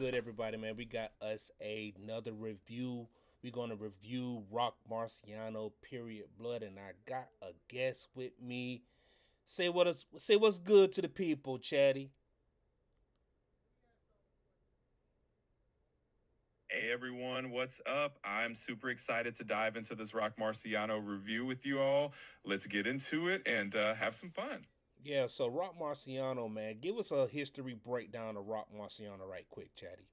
good, everybody, man? We got us another review. We're gonna review Roc Marciano, period, Blood, and I got a guest with me. Say what's good to the people, Chatty. Hey everyone, what's up? I'm super excited to dive into this Roc Marciano review with you all. Let's get into it and have some fun. Yeah, so Roc Marciano, man, give us a history breakdown of Roc Marciano right quick, Chatty.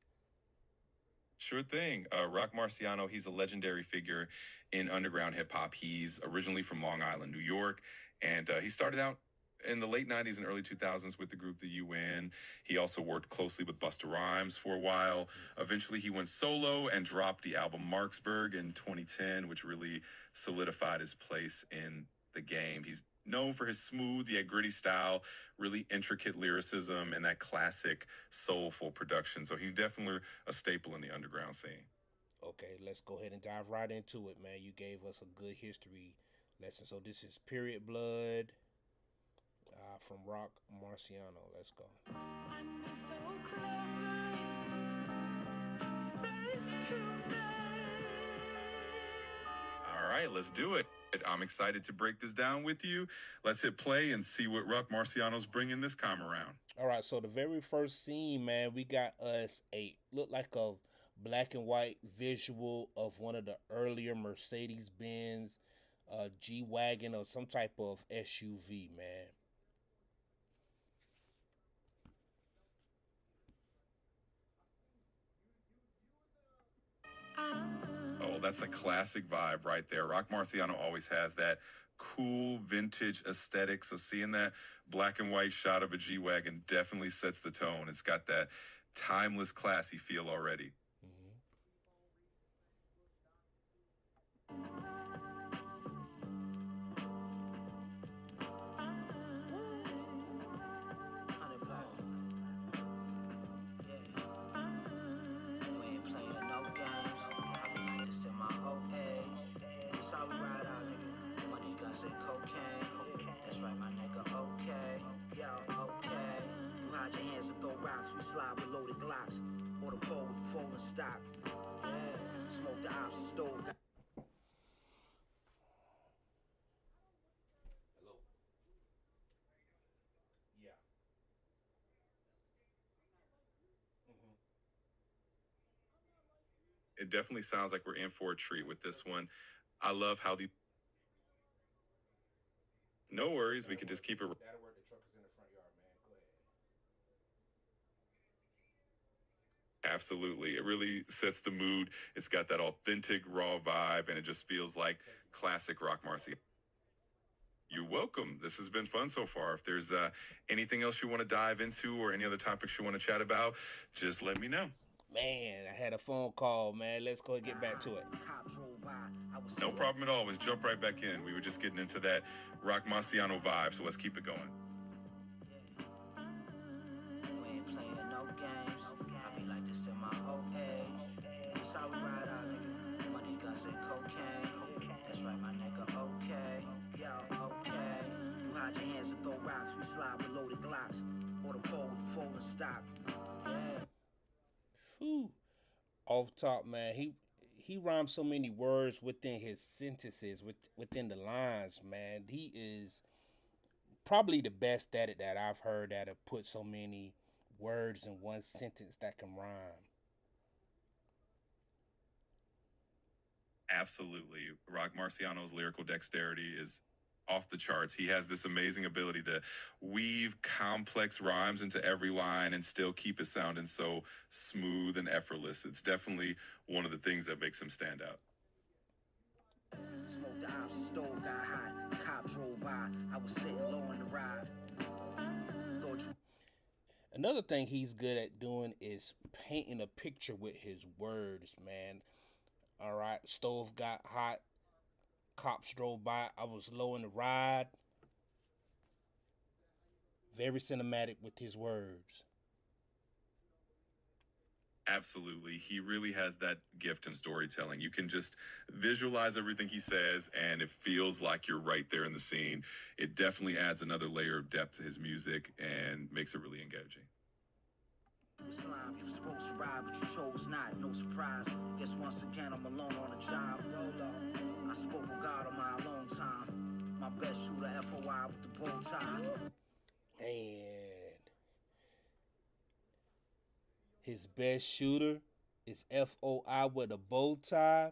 Sure thing. Roc Marciano, he's a legendary figure in underground hip hop. He's originally from Long Island, New York, and he started out in the late 90s and early 2000s with the group The UN. He also worked closely with Busta Rhymes for a while. Eventually, he went solo and dropped the album Marksburg in 2010, which really solidified his place in the game. He's known for his smooth yet gritty style, really intricate lyricism, and that classic soulful production. So he's definitely a staple in the underground scene. Okay, let's go ahead and dive right into it, man. You gave us a good history lesson. So this is Period Blood from Roc Marciano. Let's go. All right, let's do it. I'm excited to break this down with you. Let's hit play and see what Roc Marciano's bringing this time around. All right, so the very first scene, man, we got us a look like a black and white visual of one of the earlier Mercedes Benz G wagon or some type of SUV, man. Oh, that's a classic vibe right there. Roc Marciano always has that cool vintage aesthetic. So seeing that black and white shot of a G Wagon definitely sets the tone. It's got that timeless, classy feel already. Mm-hmm. Cocaine, that's right, my nigga. Okay, yo, okay. You hide your hands and throw rocks. We slide with loaded Glocks. Or the pole with the falling stock. Yeah, smoke the ops, stove. Hello. Yeah. Mm-hmm. It definitely sounds like we're in for a treat with this one. I love how the no worries, we That'll can just work. keep it. That'll work. The truck is in the front yard, man. Go ahead. Absolutely. It really sets the mood. It's got that authentic, raw vibe, and it just feels like Thank you, man. classic Rock Marciano. You're welcome. This has been fun so far. If there's anything else you want to dive into or any other topics you want to chat about, just let me know. Man, I had a phone call, man. Let's go and get back to it. No problem at all. Let's jump right back in. We were just getting into that Rock Marciano vibe, so let's keep it going. We ain't playing no games. I be like this in my old age. That's how we ride out, nigga. Money, guns, and cocaine. That's right, my nigga. Okay, yo, okay. You hide your hands and throw rocks. We slide with loaded Glocks. Or the pole with the falling stock. Yeah. Whew. Off top, man. He rhymes so many words within his sentences, within the lines, man. He is probably the best at it that I've heard that have put so many words in one sentence that can rhyme. Absolutely. Rock Marciano's lyrical dexterity is off the charts. He has this amazing ability to weave complex rhymes into every line and still keep it sounding so smooth and effortless. It's definitely one of the things that makes him stand out. Smoke the ops, the stove got hot. A cop drove by. I was sitting low on the ride. Thought you Another thing he's good at doing is painting a picture with his words, man. All right, stove got hot, cops drove by, I was low in the ride. Very cinematic with his words. Absolutely. He really has that gift in storytelling. You can just visualize everything he says, and it feels like you're right there in the scene. It definitely adds another layer of depth to his music and makes it really engaging. With slime, you supposed to ride, but you chose not. No surprise. Guess once again I'm alone on a job. I spoke with God on my alone time. My best shooter, FOI with the bow tie. And his best shooter is FOI with a bow tie.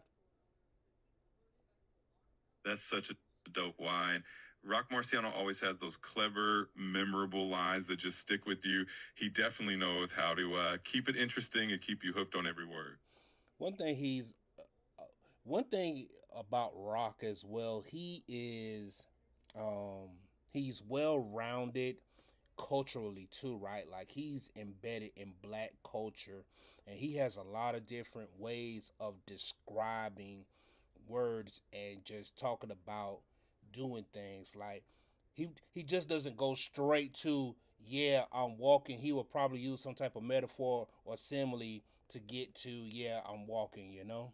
That's such a dope line. Rock Marciano always has those clever, memorable lines that just stick with you. He definitely knows how to keep it interesting and keep you hooked on every word. One thing one thing about Rock as well, um he's well rounded culturally too, right? Like he's embedded in black culture and he has a lot of different ways of describing words and just talking about doing things. Like he just doesn't go straight to yeah, I'm walking. He will probably use some type of metaphor or simile to get to yeah, I'm walking, you know?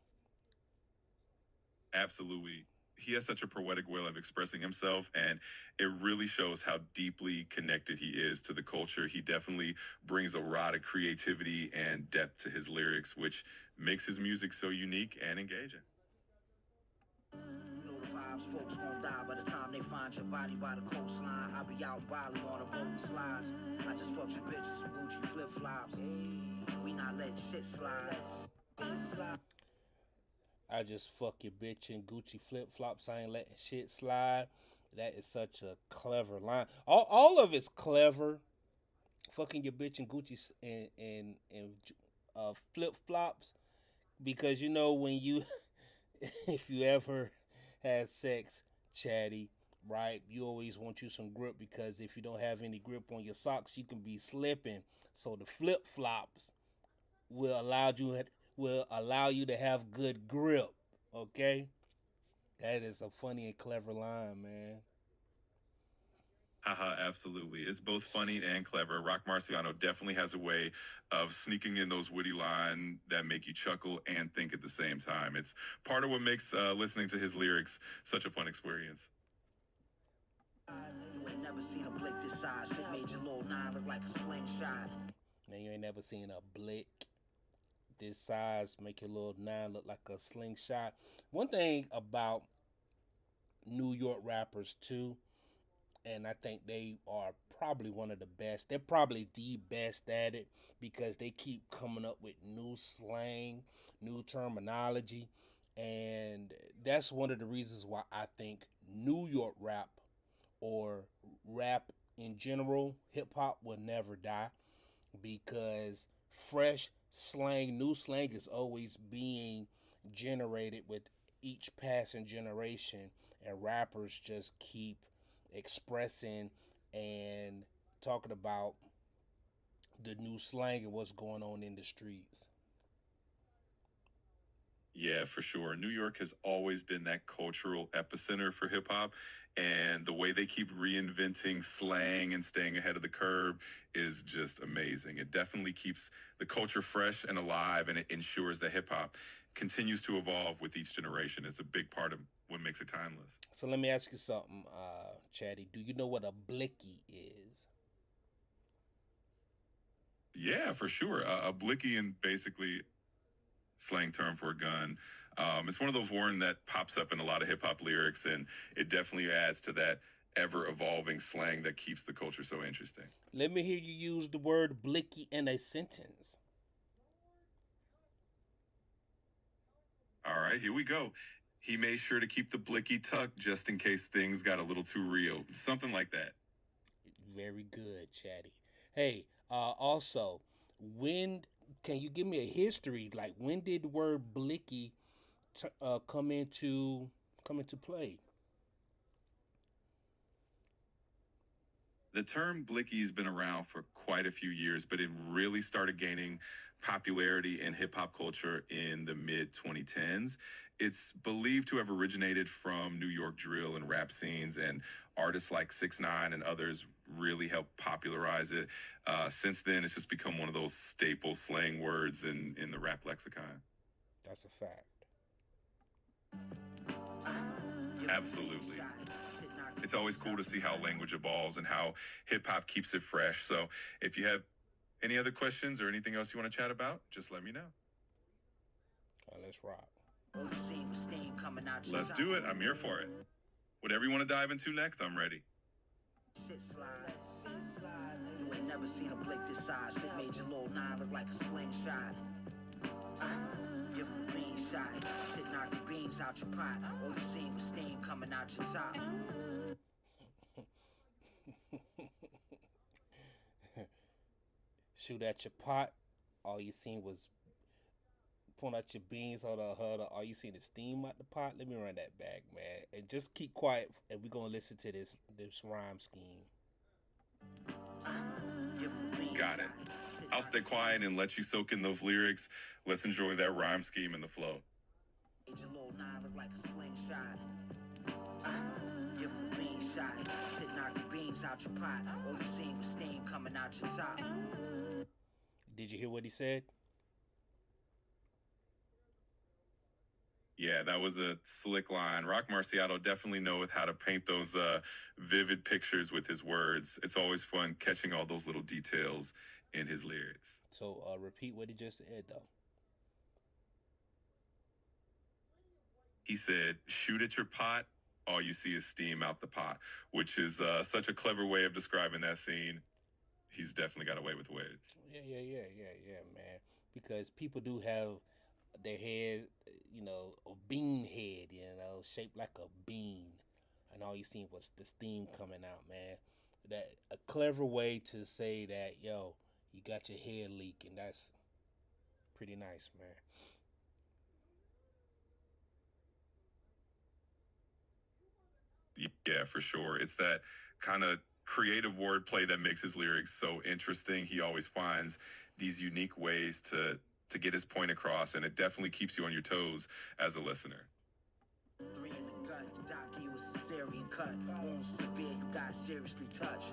Absolutely. He has such a poetic way of expressing himself, and it really shows how deeply connected he is to the culture. He definitely brings a lot of creativity and depth to his lyrics, which makes his music so unique and engaging. You know the vibes, folks gon' die by the time they find your body by the coastline. I be out wildin' on a boat and slides. I just fucked your bitches with Gucci flip flops. We not letting shit slide. I just fuck your bitch in Gucci flip flops. I ain't letting shit slide. That is such a clever line. All of it's clever. Fucking your bitch in Gucci and flip flops, because you know when you if you ever had sex, chatty, right? You always want you some grip because if you don't have any grip on your socks, you can be slipping. So the flip flops will allow you to have good grip. Okay, that is a funny and clever line, man. Haha, absolutely. It's both funny and clever. Rock Marciano definitely has a way of sneaking in those witty lines that make you chuckle and think at the same time. It's part of what makes listening to his lyrics such a fun experience. You ain't never seen a blick this size. Shit made your little nine look like a slingshot. Man, you ain't never seen a blick this size make your little nine look like a slingshot. One thing about New York rappers too, and I think they are probably one of the best. They're probably the best at it because they keep coming up with new slang, new terminology, and that's one of the reasons why I think New York rap or rap in general, hip hop will never die because fresh slang, new slang is always being generated with each passing generation, and rappers just keep expressing and talking about the new slang and what's going on in the streets. Yeah, for sure. New York has always been that cultural epicenter for hip hop. And the way they keep reinventing slang and staying ahead of the curve is just amazing. It definitely keeps the culture fresh and alive, and it ensures that hip hop continues to evolve with each generation. It's a big part of what makes it timeless. So let me ask you something, Chatty. Do you know what a blicky is? Yeah, for sure. A blicky and basically slang term for a gun. It's one of those words that pops up in a lot of hip hop lyrics, and it definitely adds to that ever evolving slang that keeps the culture so interesting. Let me hear you use the word blicky in a sentence. All right, here we go. He made sure to keep the blicky tucked just in case things got a little too real. Something like that. Very good, Chatty. Hey, also, when can you give me a history? Like, when did the word blicky come into play? The term blicky's been around for quite a few years, but it really started gaining popularity in hip hop culture in the mid 2010s. It's believed to have originated from New York drill and rap scenes, and artists like 6ix9ine and others really helped popularize it. Since then, it's just become one of those staple slang words in the rap lexicon. That's a fact. Absolutely. It's always cool to see how language evolves and how hip hop keeps it fresh. So if you have Any other questions or anything else you want to chat about? Just let me know. Let's rock. Let's do it. I'm here for it. Whatever you want to dive into next, I'm ready. Shit slide. You ain't never seen a blick this size. Shit made your little nine look like a slingshot. Give him a bean shot. Shit knocked the beans out your pot. All you seen was steam coming out your top. Shoot at your pot. All you seen was point out your beans. Hold on. All you seen is steam out the pot. Let me run that back, man. And just keep quiet, and we're gonna listen to this rhyme scheme. Got it. I'll stay quiet and let you soak in those lyrics. Let's enjoy that rhyme scheme and the flow. Your little nine look like a slingshot. Give him a bean shot. Shit knocked the beans out your pot. All you seen was steam coming out your top. Did you hear what he said? Yeah, that was a slick line. Roc Marciano definitely knows how to paint those vivid pictures with his words. It's always fun catching all those little details in his lyrics. So repeat what he just said, though. He said, shoot at your pot, all you see is steam out the pot, which is such a clever way of describing that scene. He's definitely got away with words. Yeah, man. Because people do have their head, a bean head, shaped like a bean. And all you seen was the steam coming out, man. That a clever way to say that, yo, you got your head leaking. That's pretty nice, man. Yeah, for sure. It's that kind of creative wordplay that makes his lyrics so interesting. He always finds these unique ways to get his point across, and it definitely keeps you on your toes as a listener. 3 in the gut, doc, you was cesarean cut. Wounds severe, you got seriously touched.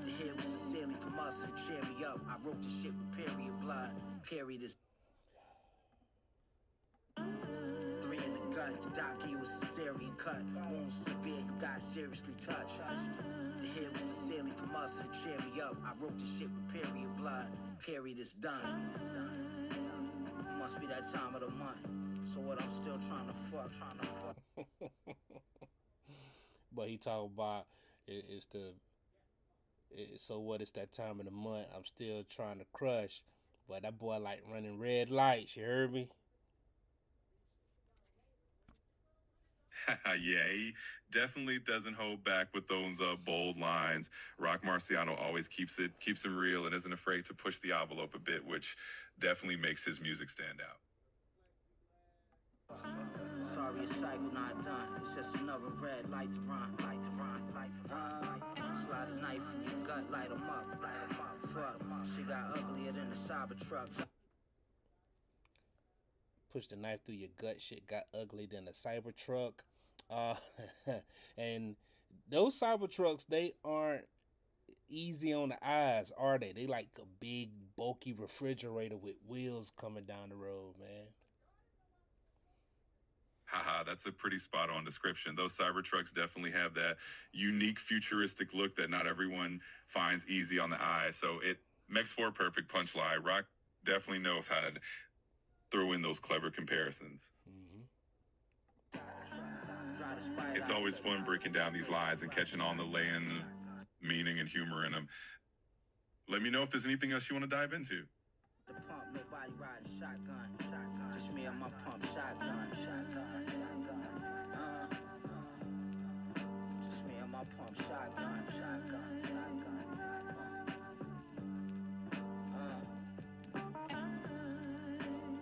The hair was sincerely from us to cheer me up. I wrote the shit with period blood. Period is 3 in the gut, doc, you was cesarean cut. Wounds severe, you got seriously touched. The hair was sincerely from us to cheer me up. I wrote the shit with period blood. Period is done. Must be that time of the month. So what, I'm still trying to fuck. But he talking about so what, it's that time of the month. I'm still trying to crush. But that boy like running red lights, you heard me? Yeah, he definitely doesn't hold back with those bold lines. Roc Marciano always keeps it real and isn't afraid to push the envelope a bit, which definitely makes his music stand out. Sorry, a cycle not done. It's just another red light to run. Slide a knife in your gut, light 'em up. Fuck, she got uglier than the Cybertruck. Push the knife through your gut, shit got uglier than a Cybertruck. And those Cybertrucks, they aren't easy on the eyes, are they? They like a big, bulky refrigerator with wheels coming down the road, man. Haha, that's a pretty spot on description. Those Cybertrucks definitely have that unique futuristic look that not everyone finds easy on the eye. So it makes for a perfect punchline. Roc definitely knows how to throw in those clever comparisons. It's always fun breaking down these lines and catching on the laying meaning and humor in them. Let me know if there's anything else you want to dive into. The pump, nobody riding shotgun. Just me and my pump shotgun. Just me and my pump shotgun.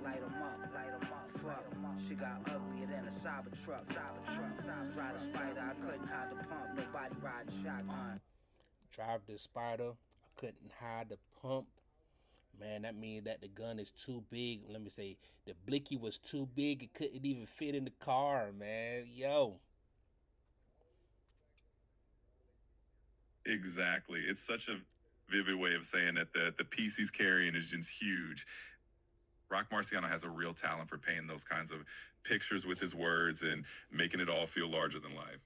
Light 'em up. Fuck, she got uglier than a Cybertruck. Drive the spider, I couldn't hide the pump. Nobody riding shotgun. Drive the spider, I couldn't hide the pump. Man, that means that the gun is too big. Let me say, the blicky was too big. It couldn't even fit in the car, man. Yo. Exactly. It's such a vivid way of saying that the piece he's carrying is just huge. Roc Marciano has a real talent for painting those kinds of pictures with his words and making it all feel larger than life.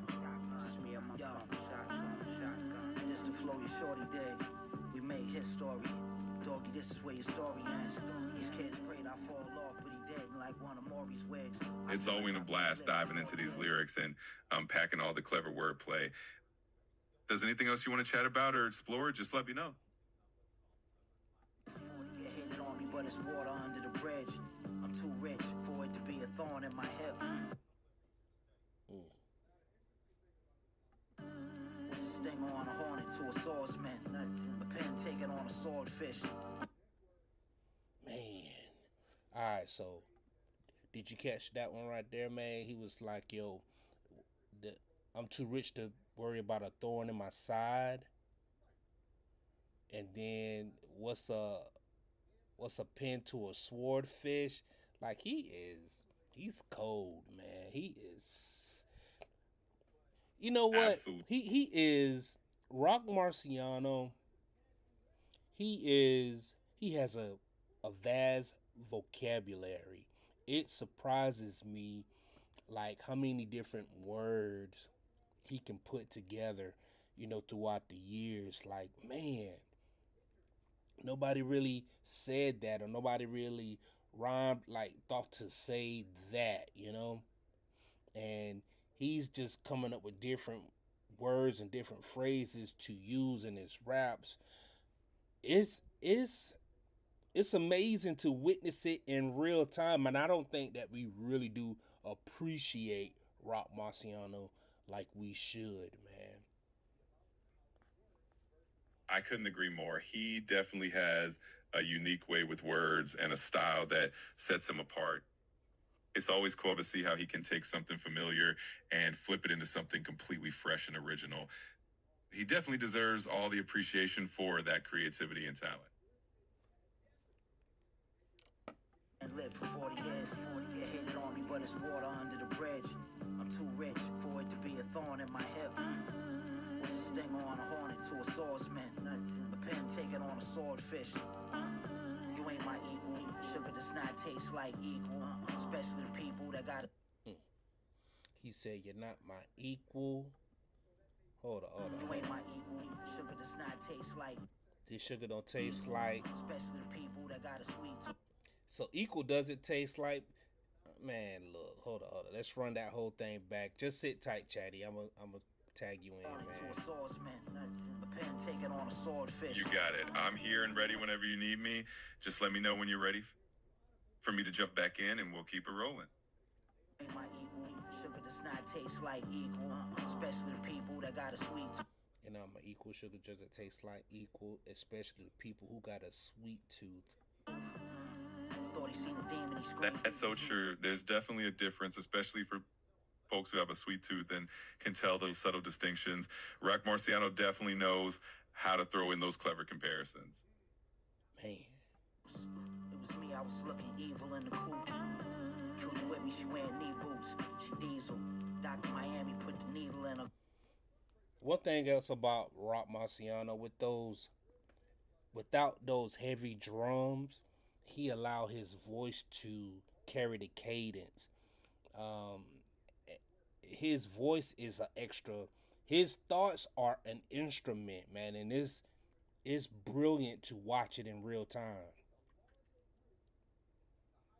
Just me and my pump shotgun. This the flow your shorty did. We made his story. Doggy, this is where your story ends. These kids prayed I fall off, but he didn't, like one of Maury's wigs. It's always a blast diving into these lyrics and unpacking all the clever wordplay. Does anything else you want to chat about or explore? Just let me know. You hated on me, but it's water under the bridge. I'm too rich for it to be a thorn in my hip. What's a sting on a hornet to a swordsman? A pen taken on a swordfish. Man. Alright, so did you catch that one right there, man? He was like, yo, I'm too rich to worry about a thorn in my side. And then what's a pen to a swordfish? Like he's cold, man. He is. You know what? Absolutely. He is Roc Marciano. He has a vast vocabulary. It surprises me like how many different words he can put together, throughout the years. Like, man, nobody really said that, or nobody really rhymed, like, thought to say that, and he's just coming up with different words and different phrases to use in his raps. It's amazing to witness it in real time, and I don't think that we really do appreciate Roc Marciano like we should, man. I couldn't agree more. He definitely has a unique way with words and a style that sets him apart. It's always cool to see how he can take something familiar and flip it into something completely fresh and original. He definitely deserves all the appreciation for that creativity and talent. And lived for 40 years. You hated on me, but it's water under the bridge. I'm too rich for it to be a thorn in my hip. What's a sting on a hornet to a swordsman? A pen taken on a swordfish. You ain't my equal. Sugar does not taste like equal. Especially the people that got it. He said, "You're not my equal." Hold on. You ain't my equal. Sugar does not taste like. This sugar don't taste like. Especially the people that got a sweet tooth. So equal doesn't taste like. Man, look, hold on. Let's run that whole thing back. Just sit tight, Chatty. I'm a tag you in, man. A pen taken on a swordfish. You got it. I'm here and ready whenever you need me. Just let me know when you're ready for me to jump back in, and we'll keep it rolling. Ain't my equal. Sugar does not taste like equal. Especially the people that got a sweet tooth. And I'm an equal. Sugar doesn't taste like equal, especially the people who got a sweet tooth. Thought he seen a demon, he screamed. That's so true. There's definitely a difference, especially for folks who have a sweet tooth and can tell those subtle distinctions. Roc Marciano definitely knows how to throw in those clever comparisons. Man. It was me, I was looking evil in the coupe. Cutie with me, she wearing knee boots. She diesel. Dr. Miami put the needle in her. One thing else about Roc Marciano, without those heavy drums, he allowed his voice to carry the cadence. His voice is an extra. His thoughts are an instrument, man, and it's brilliant to watch it in real time.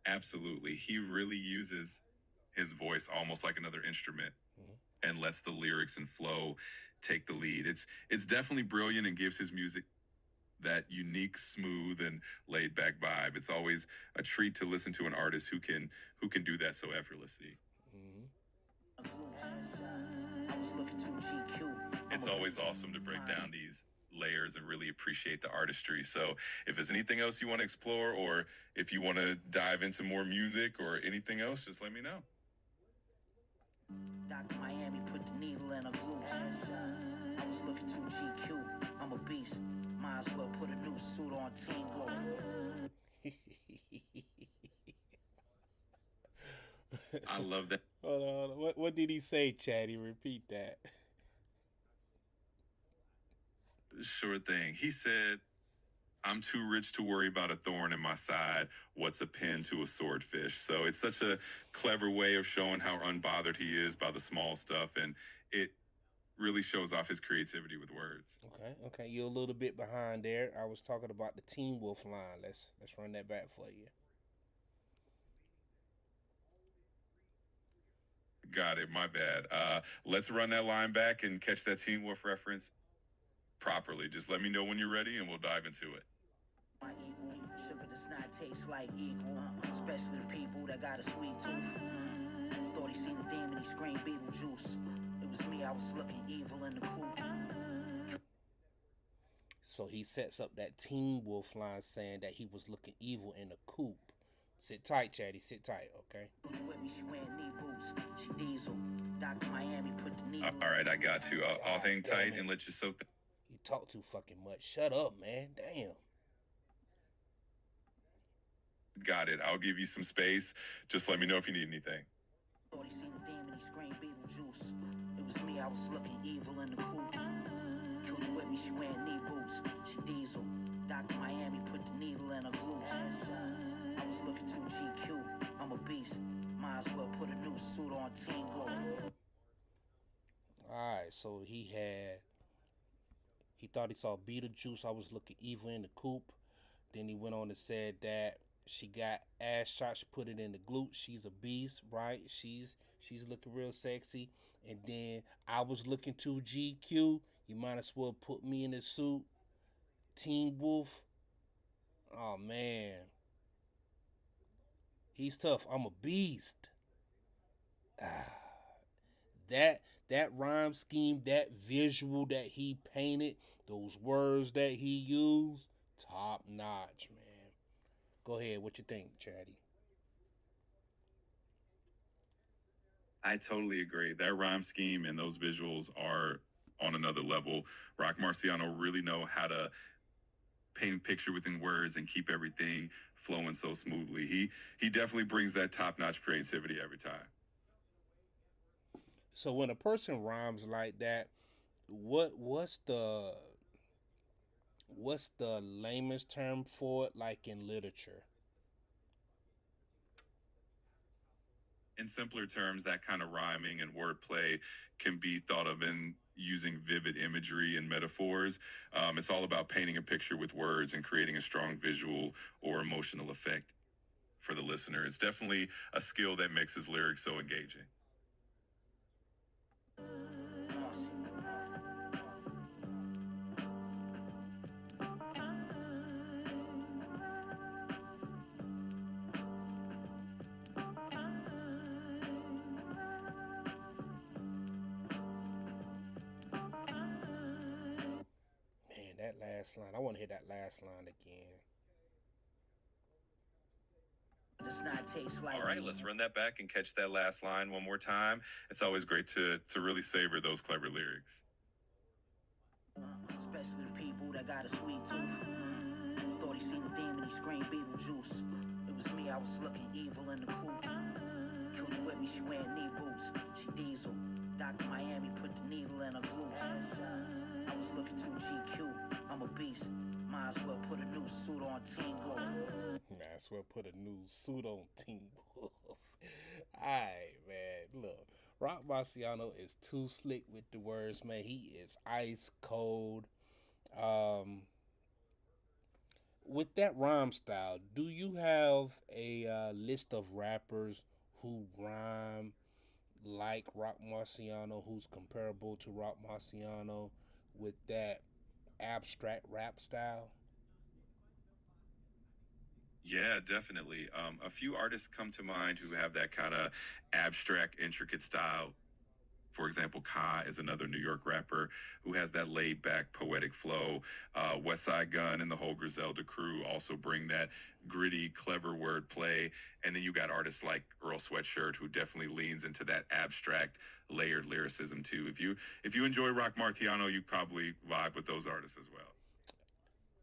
Absolutely. He really uses his voice almost like another instrument and lets the lyrics and flow take the lead. It's definitely brilliant and gives his music that unique, smooth, and laid-back vibe. It's always a treat to listen to an artist who can do that so effortlessly. I was looking too GQ. It's always awesome to break down these layers and really appreciate the artistry. So if there's anything else you want to explore, or if you want to dive into more music or anything else, just let me know. Dr. Miami put the needle in her glutes. I was looking too GQ. I'm a beast. Might as well put a new suit on Team Wolf. I love that. Hold on. What did he say, Chatty? Repeat that. Sure thing. He said, "I'm too rich to worry about a thorn in my side. What's a pin to a swordfish?" So it's such a clever way of showing how unbothered he is by the small stuff. And really shows off his creativity with words. Okay, you're a little bit behind there. I was talking about the Teen Wolf line. Let's run that back for you. Got it. My bad. Let's run that line back and catch that Teen Wolf reference properly. Just let me know when you're ready, and we'll dive into it. My equal, sugar does not taste like equal, especially the people that got a sweet tooth. Thought he seen a demon, he screamed Beetlejuice. It was me, I was looking evil in the coop. So he sets up that Teen Wolf line saying that he was looking evil in the coop. Sit tight, Chatty. Sit tight, okay? With me, she wearing knee boots. She diesel. Dr. Miami put the needle. All right, I got you. I'll hang tight it. and let you soak. You talk too fucking much. Shut up, man. Damn. Got it. I'll give you some space. Just let me know if you need anything. Thought he seen a demon, he screamed Beetlejuice. It was me, I was looking evil in the coop. Cutie with me, she wearing knee boots. She diesel. Dr. Miami put the needle in her glutes. I was looking too GQ. I'm a beast. Might as well put a new suit on Teen Wolf. Alright, so he thought he saw Beetlejuice. I was looking evil in the coop. Then he went on and said that she got ass shots. She put it in the glute. She's a beast, right? She's looking real sexy. And then I was looking too GQ. You might as well put me in a suit. Teen Wolf. Oh man. He's tough. I'm a beast. That rhyme scheme, that visual that he painted, those words that he used, top notch, man. Go ahead, what you think, Chatty? I totally agree. That rhyme scheme and those visuals are on another level. Roc Marciano really know how to paint a picture within words and keep everything flowing so smoothly. He definitely brings that top-notch creativity every time. So when a person rhymes like that, what's the layman's term for it, like in literature? In simpler terms, that kind of rhyming and wordplay can be thought of in using vivid imagery and metaphors. It's all about painting a picture with words and creating a strong visual or emotional effect for the listener. It's definitely a skill that makes his lyrics so engaging. Man, that last line. I want to hear that last line again. Does not taste like. All right, let's run that back and catch that last line one more time. It's always great to really savor those clever lyrics. Especially the people that got a sweet tooth. Thought he seen a demon, he screamed Beetlejuice. It was me, I was looking evil in the coop. Cutie with me, she wearing knee boots. She diesel. Dr. Miami put the needle in her glutes. I was looking too GQ. I'm a beast. Might as well put a new suit on Teen Wolf. Might as well put a new suit on Teen Wolf. Alright, man. Look, Roc Marciano is too slick with the words, man. He is ice cold. With that rhyme style, do you have a list of rappers who rhyme like Roc Marciano, who's comparable to Roc Marciano with that abstract rap style? Yeah, definitely. A few artists come to mind who have that kind of abstract, intricate style. For example, Ka is another New York rapper who has that laid back, poetic flow. West Side Gun and the whole Griselda crew also bring that gritty, clever wordplay. And then you got artists like Earl Sweatshirt, who definitely leans into that abstract, layered lyricism too. If you enjoy Roc Marciano, you probably vibe with those artists as well.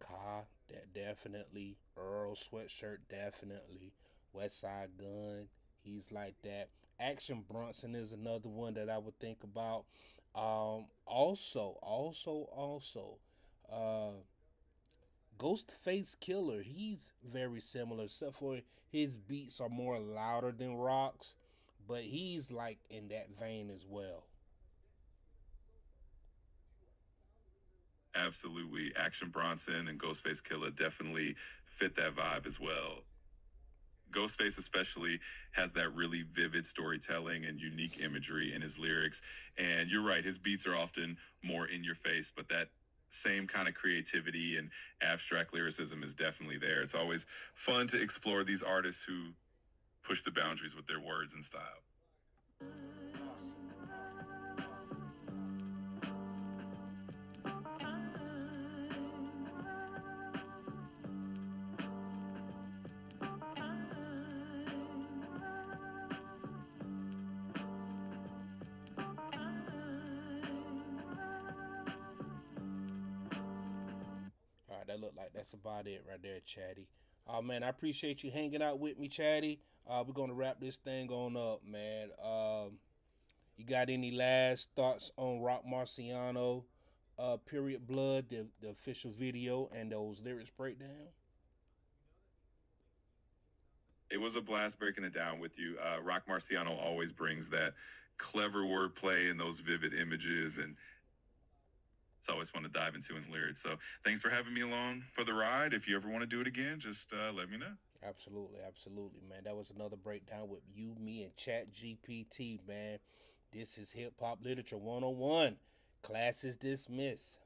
Ka, that definitely. Earl Sweatshirt, definitely. West Side Gun, he's like that. Action Bronson is another one that I would think about. Also, Ghostface Killer, he's very similar, except for his beats are more louder than Roc's, but he's like in that vein as well. Absolutely. Action Bronson and Ghostface Killer definitely fit that vibe as well. Ghostface especially has that really vivid storytelling and unique imagery in his lyrics. And you're right, his beats are often more in your face, but that same kind of creativity and abstract lyricism is definitely there. It's always fun to explore these artists who push the boundaries with their words and style. All right, that look like that's about it right there, Chatty. Oh man, I appreciate you hanging out with me, Chatty. We're gonna wrap this thing on up, man. You got any last thoughts on Roc Marciano, period Blood, the official video and those lyrics breakdown? It was a blast breaking it down with you. Roc Marciano always brings that clever wordplay and those vivid images, and it's always fun to dive into his lyrics. So thanks for having me along for the ride. If you ever want to do it again, just let me know. Absolutely, absolutely, man. That was another breakdown with you, me, and Chat GPT, man. This is Hip Hop Literature 101. Class is dismissed.